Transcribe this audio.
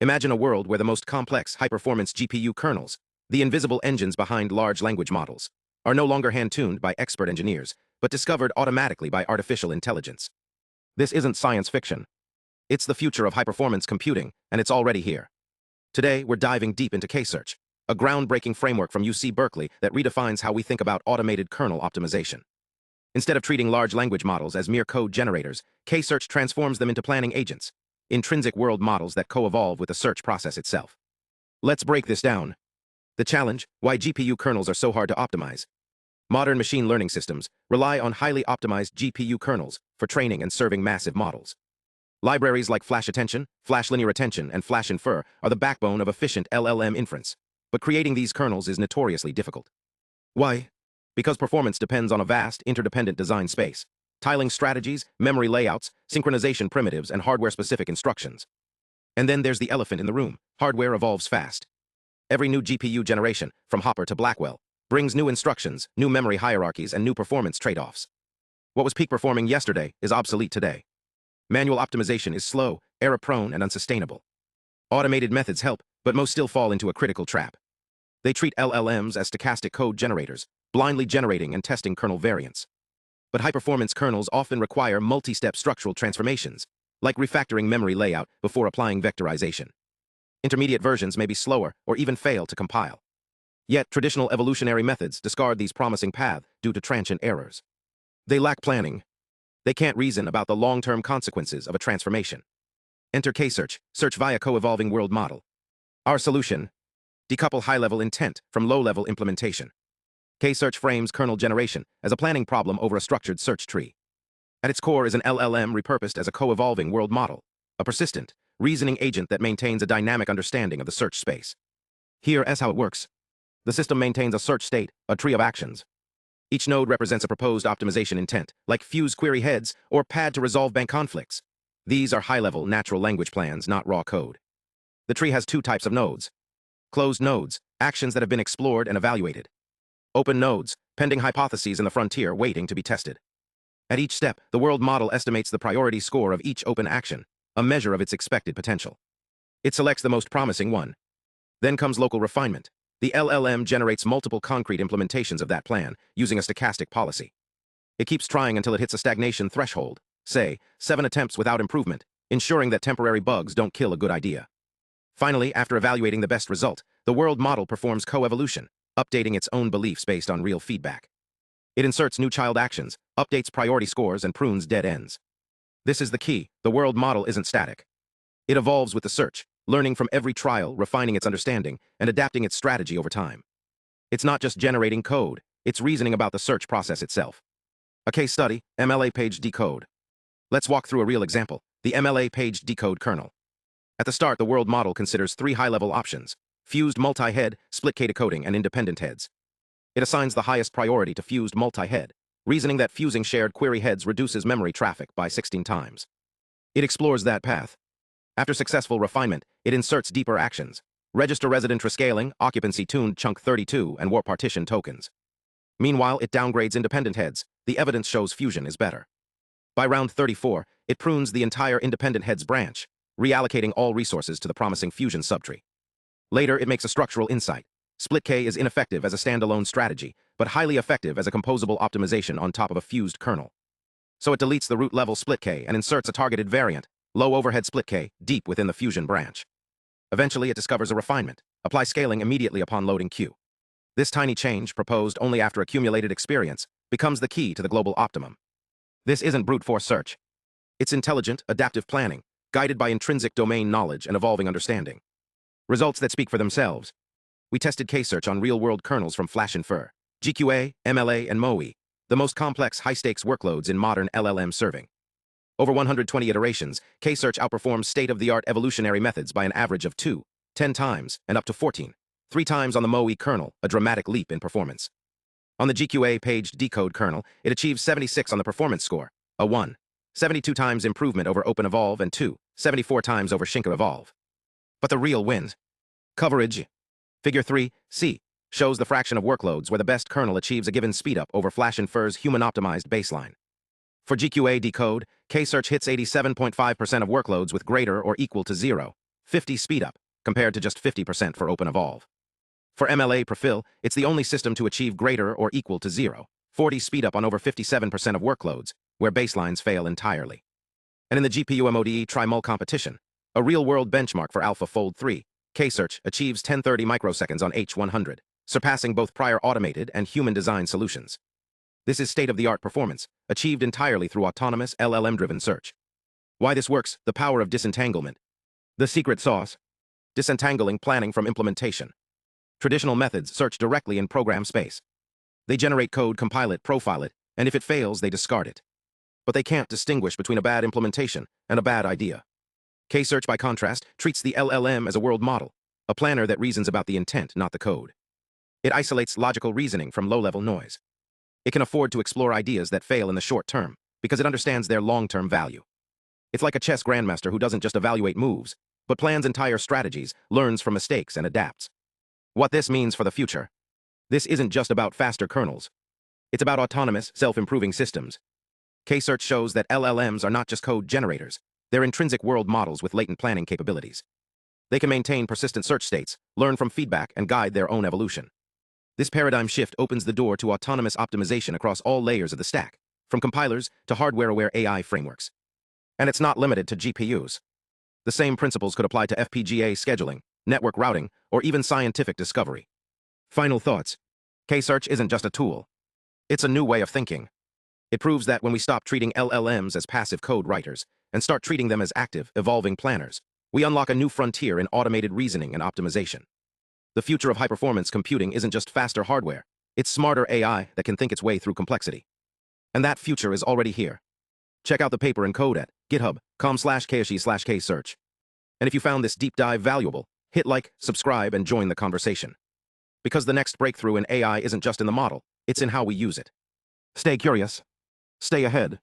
Imagine a world where the most complex, high-performance GPU kernels, the invisible engines behind large language models, are no longer hand-tuned by expert engineers, but discovered automatically by artificial intelligence. This isn't science fiction. It's the future of high-performance computing, and it's already here. Today, we're diving deep into K-Search, a groundbreaking framework from UC Berkeley that redefines how we think about automated kernel optimization. Instead of treating large language models as mere code generators, K-Search transforms them into planning agents, intrinsic world models that co-evolve with the search process itself. Let's break this down. The challenge: why GPU kernels are so hard to optimize. Modern machine learning systems rely on highly optimized GPU kernels for training and serving massive models. Libraries like Flash Attention, Flash Linear Attention, and Flash Infer are the backbone of efficient LLM inference, but creating these kernels is notoriously difficult. Why? Because performance depends on a vast, interdependent design space, tiling strategies, memory layouts, synchronization primitives, and hardware-specific instructions. And then there's the elephant in the room: hardware evolves fast. Every new GPU generation, from Hopper to Blackwell, brings new instructions, new memory hierarchies, and new performance trade-offs. What was peak performing yesterday is obsolete today. Manual optimization is slow, error-prone, and unsustainable. Automated methods help, but most still fall into a critical trap. They treat LLMs as stochastic code generators, blindly generating and testing kernel variants. But high-performance kernels often require multi-step structural transformations, like refactoring memory layout before applying vectorization. Intermediate versions may be slower or even fail to compile. Yet, traditional evolutionary methods discard these promising paths due to transient errors. They lack planning. They can't reason about the long-term consequences of a transformation. Enter K-Search, search via co-evolving world model. Our solution: decouple high-level intent from low-level implementation. K-Search frames kernel generation as a planning problem over a structured search tree. At its core is an LLM repurposed as a co-evolving world model, a persistent, reasoning agent that maintains a dynamic understanding of the search space. Here is how it works. The system maintains a search state, a tree of actions. Each node represents a proposed optimization intent, like fuse query heads or pad to resolve bank conflicts. These are high-level natural language plans, not raw code. The tree has two types of nodes: closed nodes, actions that have been explored and evaluated; open nodes, pending hypotheses in the frontier waiting to be tested. At each step, the world model estimates the priority score of each open action, a measure of its expected potential. It selects the most promising one. Then comes local refinement. The LLM generates multiple concrete implementations of that plan, using a stochastic policy. It keeps trying until it hits a stagnation threshold, say, 7 attempts without improvement, ensuring that temporary bugs don't kill a good idea. Finally, after evaluating the best result, the world model performs co-evolution, updating its own beliefs based on real feedback. It inserts new child actions, updates priority scores, and prunes dead ends. This is the key: the world model isn't static. It evolves with the search, learning from every trial, refining its understanding, and adapting its strategy over time. It's not just generating code, it's reasoning about the search process itself. A case study: MLA Paged Decode. Let's walk through a real example: the MLA Paged Decode kernel. At the start, the world model considers 3 high-level options: fused multi-head, split K decoding, and independent heads. It assigns the highest priority to fused multi-head, reasoning that fusing shared query heads reduces memory traffic by 16 times. It explores that path. After successful refinement, it inserts deeper actions: register resident rescaling, occupancy-tuned chunk 32, and warp partition tokens. Meanwhile, it downgrades independent heads. The evidence shows fusion is better. By round 34, it prunes the entire independent heads branch, reallocating all resources to the promising fusion subtree. Later, it makes a structural insight: split K is ineffective as a standalone strategy, but highly effective as a composable optimization on top of a fused kernel. So it deletes the root-level split K and inserts a targeted variant, low-overhead split K, deep within the fusion branch. Eventually, it discovers a refinement: apply scaling immediately upon loading Q. This tiny change, proposed only after accumulated experience, becomes the key to the global optimum. This isn't brute force search. It's intelligent, adaptive planning, guided by intrinsic domain knowledge and evolving understanding. Results that speak for themselves. We tested K-Search on real-world kernels from Flash Infer, GQA, MLA, and MOE, the most complex high-stakes workloads in modern LLM serving. Over 120 iterations, K-Search outperforms state-of-the-art evolutionary methods by an average of 2, 10 times, and up to 14, 3 times on the MOE kernel, a dramatic leap in performance. On the GQA Paged Decode kernel, it achieves 76 on the performance score, a 1, 72 times improvement over OpenEvolve, and 2, 74 times over ShinkaEvolve. But the real wins. Coverage. Figure 3c shows the fraction of workloads where the best kernel achieves a given speedup over Flash Infer's human-optimized baseline. For GQA Decode, K-Search hits 87.5% of workloads with greater or equal to 0, 50 speedup, compared to just 50% for OpenEvolve. For MLA Profil, it's the only system to achieve greater or equal to 0.40 speedup on over 57% of workloads, where baselines fail entirely. And in the GPU MODE tri-mul competition, a real-world benchmark for AlphaFold 3, K-Search achieves 1030 microseconds on H100, surpassing both prior automated and human-designed solutions. This is state-of-the-art performance, achieved entirely through autonomous LLM-driven search. Why this works: the power of disentanglement. The secret sauce: disentangling planning from implementation. Traditional methods search directly in program space. They generate code, compile it, profile it, and if it fails, they discard it. But they can't distinguish between a bad implementation and a bad idea. K-Search, by contrast, treats the LLM as a world model, a planner that reasons about the intent, not the code. It isolates logical reasoning from low-level noise. It can afford to explore ideas that fail in the short term because it understands their long-term value. It's like a chess grandmaster who doesn't just evaluate moves, but plans entire strategies, learns from mistakes, and adapts. What this means for the future: this isn't just about faster kernels. It's about autonomous, self-improving systems. K-Search shows that LLMs are not just code generators. They're intrinsic world models with latent planning capabilities. They can maintain persistent search states, learn from feedback, and guide their own evolution. This paradigm shift opens the door to autonomous optimization across all layers of the stack, from compilers to hardware-aware AI frameworks. And it's not limited to GPUs. The same principles could apply to FPGA scheduling, network routing, or even scientific discovery. Final thoughts: K-Search isn't just a tool. It's a new way of thinking. It proves that when we stop treating LLMs as passive code writers and start treating them as active, evolving planners, we unlock a new frontier in automated reasoning and optimization. The future of high-performance computing isn't just faster hardware. It's smarter AI that can think its way through complexity. And that future is already here. Check out the paper and code at github.com/KSHE/Ksearch. And if you found this deep dive valuable, hit like, subscribe, and join the conversation. Because the next breakthrough in AI isn't just in the model, it's in how we use it. Stay curious. Stay ahead.